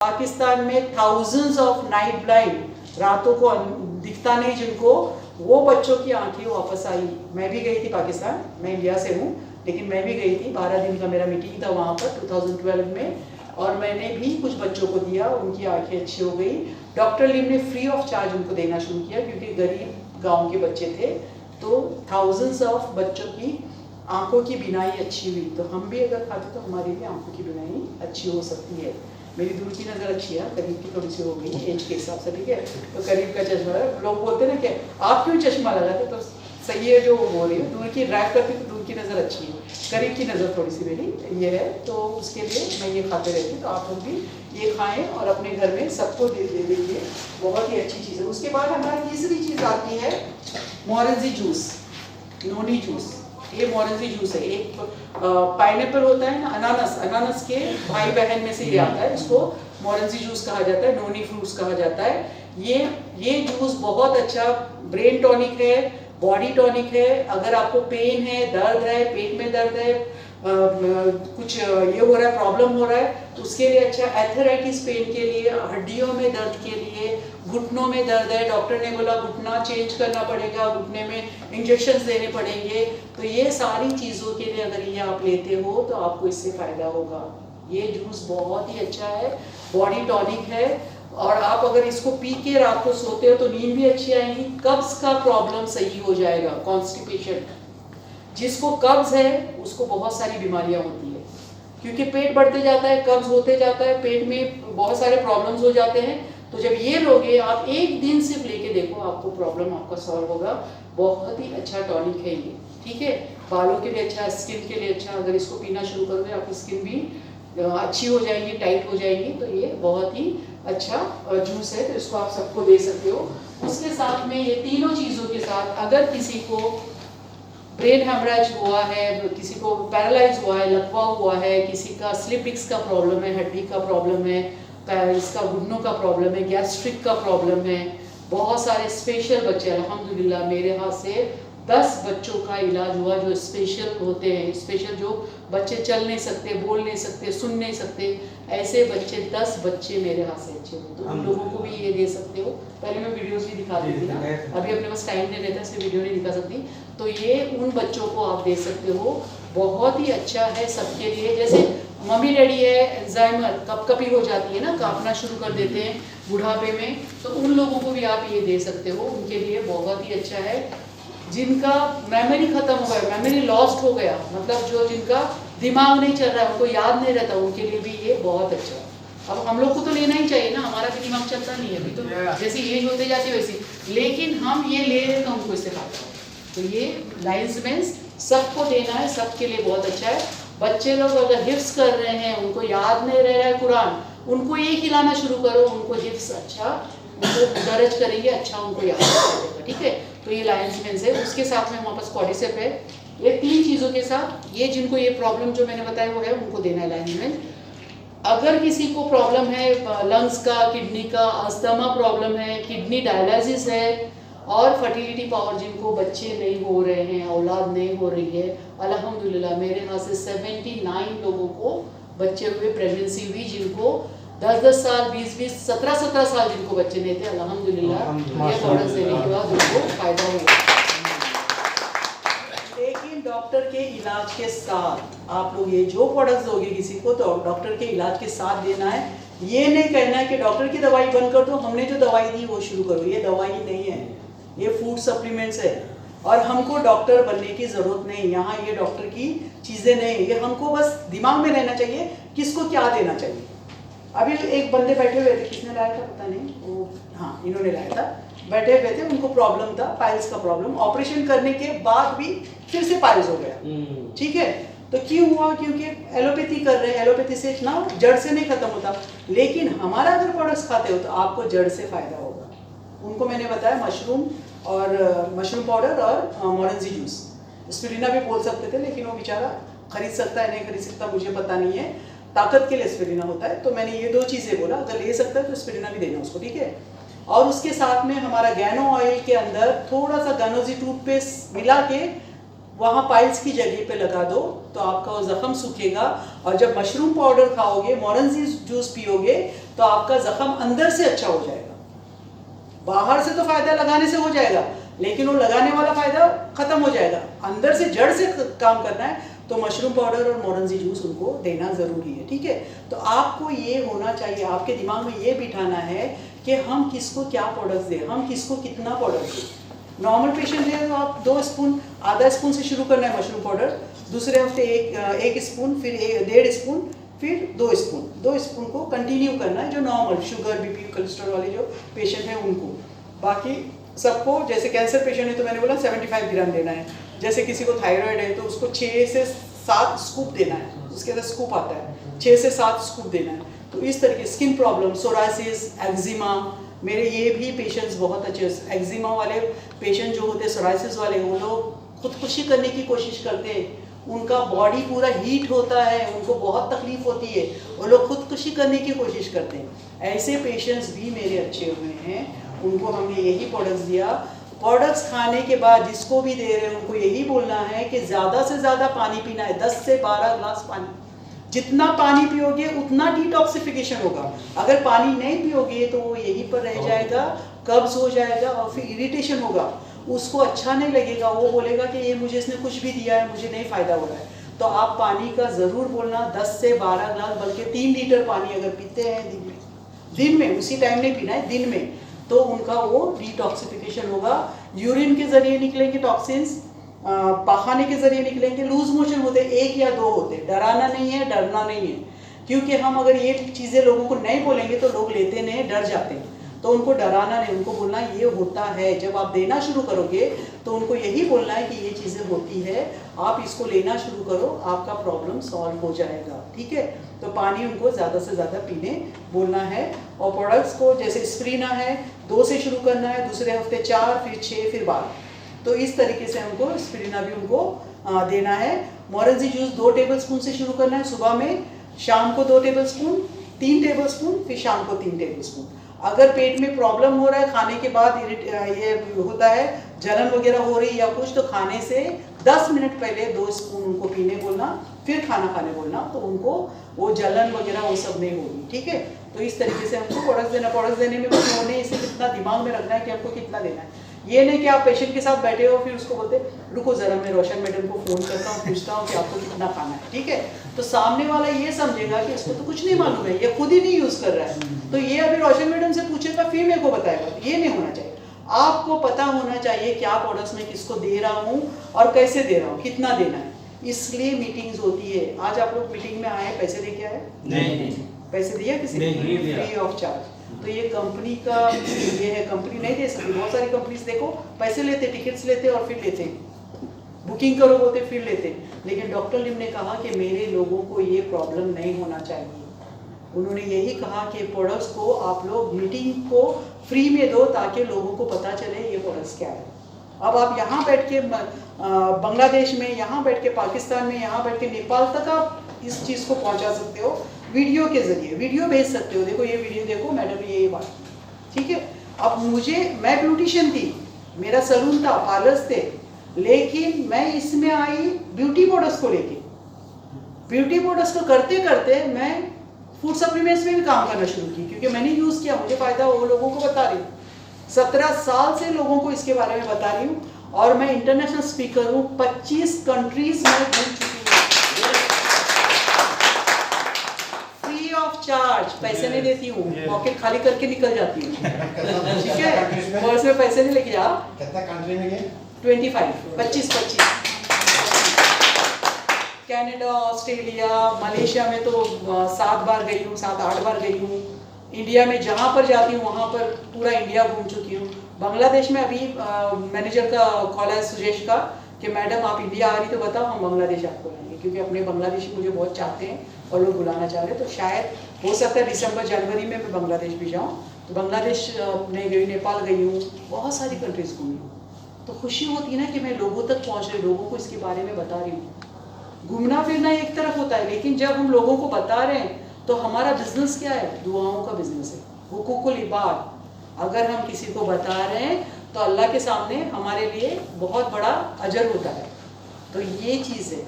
पाकिस्तान में thousands of night blind रातों को दिखता नहीं जिनको, वो बच्चों की आंखें वापस आई। मैं भी गई थी पाकिस्तान, मैं इंडिया से हूँ लेकिन मैं भी गई थी, 12 दिन का मेरा मीटिंग था वहाँ पर 2012 में, और मैंने भी कुछ बच्चों को दिया, उनकी आंखें अच्छी हो गई। डॉक्टर लीम ने फ्री ऑफ चार्ज उनको देना शुरू किया क्योंकि गरीब गाँव के बच्चे थे, तो थाउजेंड्स ऑफ बच्चों की आंखों की बीनाई अच्छी हुई। तो हम भी अगर खाते तो हमारी भी आंखों की बीनाई अच्छी हो सकती है। मेरी दूर की नज़र अच्छी है, करीब की थोड़ी सी हो गई एज के हिसाब से, ठीक है। तो करीब का चश्मा है, लोग बोलते हैं ना कि आप क्यों चश्मा लगाते, तो सही है जो वो बोल रही है, दूर की ड्राइव करती तो दूर की नज़र अच्छी है, करीब की नज़र थोड़ी सी मेरी ये है, तो उसके लिए मैं ये खाते रहती हूँ। तो आप लोग भी ये खाएँ और अपने घर में सबको दे दीजिए, बहुत ही अच्छी चीज़ है। उसके बाद हमारी तीसरी चीज़ आती है मोरेंजी जूस, नोनी जूस। ये मोरेंजी जूस है, एक पाइनएप्पल होता है ना, अनानस के भाई बहन में से ये आता है, इसको मोरेंजी जूस कहा जाता है, नोनी फ्रूट्स कहा जाता है। ये जूस बहुत अच्छा ब्रेन टॉनिक है, बॉडी टॉनिक है। अगर आपको पेन है, दर्द है, पेट में दर्द है, कुछ ये हो रहा है, प्रॉब्लम हो रहा है, तो उसके लिए अच्छा। एथराइटिस पेन के लिए, हड्डियों में दर्द के लिए, घुटनों में दर्द है, डॉक्टर ने बोला घुटना चेंज करना पड़ेगा, घुटने में इंजेक्शंस देने पड़ेंगे, तो ये सारी चीज़ों के लिए अगर ये आप लेते हो तो आपको इससे फ़ायदा होगा। ये जूस बहुत ही अच्छा है, बॉडी टॉनिक है, और आप अगर इसको पी के रात को सोते हो तो नींद भी अच्छी आएगी, कब्ज का प्रॉब्लम सही हो जाएगा, कॉन्स्टिपेशन। जिसको कब्ज है उसको बहुत सारी बीमारियां होती है क्योंकि पेट बढ़ते जाता है, कब्ज होते जाता है, पेट में बहुत सारे प्रॉब्लम्स हो जाते हैं। तो जब ये लोगे आप, एक दिन सिर्फ लेके देखो, आपको प्रॉब्लम आपका सॉल्व होगा। बहुत ही अच्छा टॉनिक है ये, ठीक है। बालों के लिए अच्छा, स्किन के लिए अच्छा। अगर इसको पीना शुरू करोगे आपकी स्किन भी अच्छी हो जाएगी, टाइट हो जाएगी। तो ये बहुत ही अच्छा जूस है, तो इसको आप सबको दे सकते हो। उसके साथ में ये तीनों चीज़ों के साथ अगर किसी को ब्रेन हेमरेज हुआ है, किसी को पैरालाइज हुआ है, लकवा हुआ है, किसी का स्लिप डिस्क का प्रॉब्लम है, हड्डी का प्रॉब्लम है, इसका घुटनों का प्रॉब्लम है, गैस्ट्रिक का प्रॉब्लम है, बहुत सारे स्पेशल बच्चे, अल्हम्दुलिल्लाह मेरे हाथ से 10 बच्चों का इलाज हुआ जो स्पेशल होते हैं। स्पेशल जो बच्चे चल नहीं सकते, बोल नहीं सकते, सुन नहीं सकते, ऐसे बच्चे 10 बच्चे मेरे हाथ से अच्छे हुए। तो उन लोगों को भी ये दे सकते हो। पहले मैं वीडियोस भी दिखा देती ना, अभी अपने पास टाइम नहीं रहता इसलिए वीडियो नहीं दिखा सकती। तो ये उन बच्चों को आप दे सकते हो, बहुत ही अच्छा है सबके लिए। जैसे मम्मी डैडी है, अल्जाइमर, कपकपी हो जाती है ना, कांपना शुरू कर देते हैं बुढ़ापे में, तो उन लोगों को भी आप ये दे सकते हो, उनके लिए बहुत ही अच्छा है। जिनका मेमोरी खत्म हो गया, मेमोरी लॉस्ट हो गया, मतलब जो जिनका दिमाग नहीं चल रहा है, उनको याद नहीं रहता, उनके लिए भी ये बहुत अच्छा है। अब हम लोग को तो लेना ही चाहिए ना, हमारा भी दिमाग चलता नहीं है अभी, तो जैसी एज होते जाती है वैसी, लेकिन हम ये ले रहे तो हमको इससे फायदा हो। तो ये लाइन्स मेंस सबको देना है, सबके लिए बहुत अच्छा है। बच्चे लोग अगर हिफ्स कर रहे हैं, उनको याद नहीं रह रहा है कुरान, उनको ये खिलाना शुरू करो, उनको हिफ्स अच्छा, उनको दर्ज करेंगे, अच्छा उनको याद रहेगा, ठीक है। तो ये लायंस मेंस है। उसके साथ में हमारे पास कॉर्डिसेप है। ये 3 चीज़ों के साथ, ये जिनको ये प्रॉब्लम जो मैंने बताया वो है, उनको देना है लायंस मेंस। अगर किसी को प्रॉब्लम है लंग्स का, किडनी का, अस्थमा प्रॉब्लम है, किडनी डायलिसिस है, और फर्टिलिटी पावर, जिनको बच्चे नहीं हो रहे हैं, औलाद नहीं हो रही है, अल्हम्दुलिल्लाह मेरे यहाँ से 79 लोगों को बच्चे हुए, प्रेगनेंसी हुई, जिनको 10-10 साल, 20-20, 17-17 साल जिनको बच्चे नहीं थे, अल्हम्दुलिल्लाह ये प्रोडक्ट्स देने के बाद उनको फायदा हुआ। लेकिन डॉक्टर के इलाज के साथ आप लोग ये जो प्रोडक्ट्स दोगे किसी को, तो डॉक्टर के इलाज के साथ देना है। ये नहीं कहना है कि डॉक्टर की दवाई बंद कर दो, हमने जो दवाई दी वो शुरू करो। ये दवाई नहीं है, ये फूड सप्लीमेंट्स है, और हमको डॉक्टर बनने की ज़रूरत नहीं। यहाँ ये डॉक्टर की चीज़ें नहीं, ये हमको बस दिमाग में रहना चाहिए किसको क्या देना चाहिए। अभी एक बंदे बैठे हुए थे, किसने लाया था पता नहीं, वो हाँ इन्होंने लाया था, बैठे हुए थे, उनको प्रॉब्लम था पाइल्स का प्रॉब्लम, ऑपरेशन करने के बाद भी फिर से पाइल्स हो गया, ठीक है। तो क्यों हुआ? क्योंकि एलोपैथी कर रहे हैं, एलोपैथी से इतना जड़ से नहीं खत्म होता, लेकिन हमारा अगर प्रोडक्ट्स खाते हो तो आपको जड़ से फायदा होगा। उनको मैंने बताया मशरूम पाउडर और मोरेंजी जूस, स्पिरुलिना भी बोल सकते थे, लेकिन वो बेचारा खरीद सकता है नहीं खरीद सकता मुझे पता नहीं है, ताकत के लिए स्पिरुलिना होता है। तो मैंने ये 2 चीज़ें बोला, अगर ले सकता है तो स्पिरुलिना भी देना उसको, ठीक है। और उसके साथ में हमारा गैनो ऑयल के अंदर थोड़ा सा गैनोजी टूथपेस्ट मिला के वहाँ पाइल्स की जगह पे लगा दो, तो आपका वो जख्म सूखेगा। और जब मशरूम पाउडर खाओगे, मोरेंजी जूस पियोगे, तो आपका जख्म अंदर से अच्छा हो जाएगा। बाहर से तो फायदा लगाने से हो जाएगा, लेकिन वो लगाने वाला फायदा खत्म हो जाएगा। अंदर से जड़ से काम करना है तो मशरूम पाउडर और मोरंजी जूस उनको देना ज़रूरी है, ठीक है। तो आपको ये होना चाहिए, आपके दिमाग में ये बिठाना है कि हम किसको क्या प्रोडक्ट्स दें, हम किसको कितना प्रोडक्ट दें। नॉर्मल पेशेंट है तो आप 2 स्पून, आधा स्पून से शुरू करना है मशरूम पाउडर, दूसरे हफ्ते एक स्पून, फिर 1.5 स्पून, फिर 2 स्पून, 2 स्पून को कंटिन्यू करना है जो नॉर्मल शुगर बीपी कोलेस्ट्रॉल वाले जो पेशेंट हैं उनको। बाकी सबको, जैसे कैंसर पेशेंट है तो मैंने बोला 75 ग्राम देना है। जैसे किसी को थायराइड है तो उसको 6 से 7 स्कूप देना है, उसके अंदर स्कूप आता है, 6 से 7 स्कूप देना है। तो इस तरीके स्किन प्रॉब्लम, सोराइसिस, एक्जिमा, मेरे ये भी पेशेंट्स बहुत अच्छे, एक्जिमा वाले पेशेंट जो होते हैं, सोराइसिस वाले, वो लोग खुदकुशी करने की कोशिश करते हैं, उनका बॉडी पूरा हीट होता है, उनको बहुत तकलीफ होती है, वो लोग खुदकुशी करने की कोशिश करते हैं। ऐसे पेशेंट्स भी मेरे अच्छे हुए हैं, उनको हमने यही प्रोडक्ट्स दिया। प्रोडक्ट्स खाने के बाद जिसको भी दे रहे हैं उनको यही बोलना है कि ज़्यादा से ज़्यादा पानी पीना है, 10 से 12 ग्लास पानी। जितना पानी पियोगे उतना डिटॉक्सिफिकेशन होगा। अगर पानी नहीं पियोगे तो वो यहीं पर रह जाएगा, कब्ज हो जाएगा और फिर इरिटेशन होगा, उसको अच्छा नहीं लगेगा, वो बोलेगा कि ये मुझे इसने कुछ भी दिया है, मुझे नहीं फ़ायदा हो रहा है। तो आप पानी का ज़रूर बोलना, 10 से 12 ग्लास, बल्कि 3 लीटर पानी अगर पीते हैं दिन में, उसी टाइम नहीं पीना है, दिन में, तो उनका वो डिटॉक्सिफिकेशन होगा। यूरिन के ज़रिए निकलेंगे टॉक्सिन्स, पाखाने के ज़रिए निकलेंगे, लूज मोशन होते हैं 1 या 2 होते हैं। डराना नहीं है, डरना नहीं है, क्योंकि हम अगर ये चीज़ें लोगों को नहीं बोलेंगे तो लोग लेते नहीं, डर जाते हैं। तो उनको डराना नहीं, उनको बोलना ये होता है। जब आप देना शुरू करोगे तो उनको यही बोलना है कि ये चीज़ें होती है, आप इसको लेना शुरू करो, आपका प्रॉब्लम सॉल्व हो जाएगा, ठीक है। तो पानी उनको ज़्यादा से ज़्यादा पीने बोलना है। और प्रोडक्ट्स को जैसे स्प्रीना है 2 से शुरू करना है, दूसरे हफ्ते 4, फिर 6, फिर 12। तो इस तरीके से हमको स्प्रीना भी उनको देना है। मोरंजी जूस 2 टेबलस्पून से शुरू करना है सुबह में, शाम को 2 टेबलस्पून, 3 टेबलस्पून, फिर शाम को 3 टेबलस्पून। अगर पेट में प्रॉब्लम हो रहा है, खाने के बाद ये होता है, जलन वगैरह हो रही है या कुछ, तो खाने से 10 मिनट पहले 2 स्पून उनको पीने बोलना, फिर खाना खाने बोलना, तो उनको वो जलन वगैरह वो सब नहीं होगी, ठीक है। तो इस तरीके से हमको प्रोडक्ट्स देना। प्रोडक्ट्स देने में कुछ होने इसे कितना दिमाग में रखना है कि हमको कितना देना है। ये नहीं कि आप पेशेंट के साथ बैठे हो फिर उसको बोलते रुको ज़रा मैं रोशन मैडम को फ़ोन करता हूँ, पूछता हूँ कि आपको कितना खाना है, ठीक है। तो सामने वाला ये समझेगा कि इसको तो कुछ नहीं मालूम है, ये खुद ही नहीं यूज़ कर रहा है, तो ये अभी रोशन मैडम से पूछेगा फिर मेरे को बताएगा। ये नहीं होना चाहिए। आपको पता होना चाहिए क्या प्रोडक्ट्स मैं किसको दे रहा हूँ और कैसे दे रहा हूँ, कितना देना है। इसलिए मीटिंग्स होती है। आज आप लोग मीटिंग में आए, पैसे दे के आए? नहीं। पैसे दिया किसी ने? Free of charge. तो ये कंपनी का ये है, कंपनी नहीं दे सकती। बहुत सारी कंपनीज देखो पैसे लेते, टिकट्स लेते और फिर लेते, बुकिंग करो बोलते फिर लेते। लेकिन डॉक्टर लिम ने कहा कि मेरे लोगों को ये प्रॉब्लम नहीं होना चाहिए। उन्होंने यही कहा कि प्रोडक्ट्स को आप लोग मीटिंग को फ्री में दो ताकि लोगों को पता चले ये प्रोडक्ट्स क्या है। अब आप यहाँ बैठ के बांग्लादेश में, यहाँ बैठ के पाकिस्तान में, यहाँ बैठ के नेपाल तक आप इस चीज़ को पहुँचा सकते हो वीडियो के ज़रिए। वीडियो भेज सकते हो, देखो ये वीडियो देखो, मैडम ये बात, ठीक है। अब मैं ब्यूटिशियन थी, मेरा सलून था, पार्लर्स थे, लेकिन मैं इसमें आई ब्यूटी प्रोडक्ट्स को लेके। ब्यूटी प्रोडक्ट्स को करते करते मैं फूड सप्लीमेंट्स में भी काम करना शुरू की, क्योंकि मैंने यूज़ किया, मुझे फ़ायदा वो लोगों को बता रही हूँ। 17 साल से लोगों को इसके बारे में बता रही हूँ और मैं इंटरनेशनल स्पीकर हूँ। 25 कंट्रीज में घूम चुकी हूँ फ्री ऑफ चार्ज। पैसे नहीं देती हूँ, पॉकेट खाली करके निकल जाती हूँ, ठीक है। पर्स में पैसे नहीं लेके जा। कितना कंट्री में गए? 25 कनाडा, ऑस्ट्रेलिया, मलेशिया में तो 7 बार गई हूँ, 7-8 बार गई हूँ। इंडिया में जहाँ पर जाती हूँ वहाँ पर पूरा इंडिया घूम चुकी हूँ। बांग्लादेश में अभी मैनेजर का कॉल है सुजेश का कि मैडम आप इंडिया आ रही तो बताओ, हम बांग्लादेश आपको लाएंगे, क्योंकि अपने बांग्लादेशी मुझे बहुत चाहते हैं और लोग बुलाना चाह रहे हैं। तो शायद हो सकता है दिसंबर जनवरी में मैं बांग्लादेश भी जाऊँ। तो बांग्लादेश नहीं गई, नेपाल गई हूँ, बहुत सारी कंट्रीज घूमी हूँ। तो खुशी होती है ना कि मैं लोगों तक पहुँच रही, लोगों को इसके बारे में बता रही हूँ। घूमना फिरना एक तरफ होता है, लेकिन जब हम लोगों को बता रहे हैं तो हमारा बिजनेस क्या है? दुआओं का बिजनेस है, हुकूकुल इबाद। अगर हम किसी को बता रहे हैं तो अल्लाह के सामने हमारे लिए बहुत बड़ा अजर होता है। तो ये चीज़ है।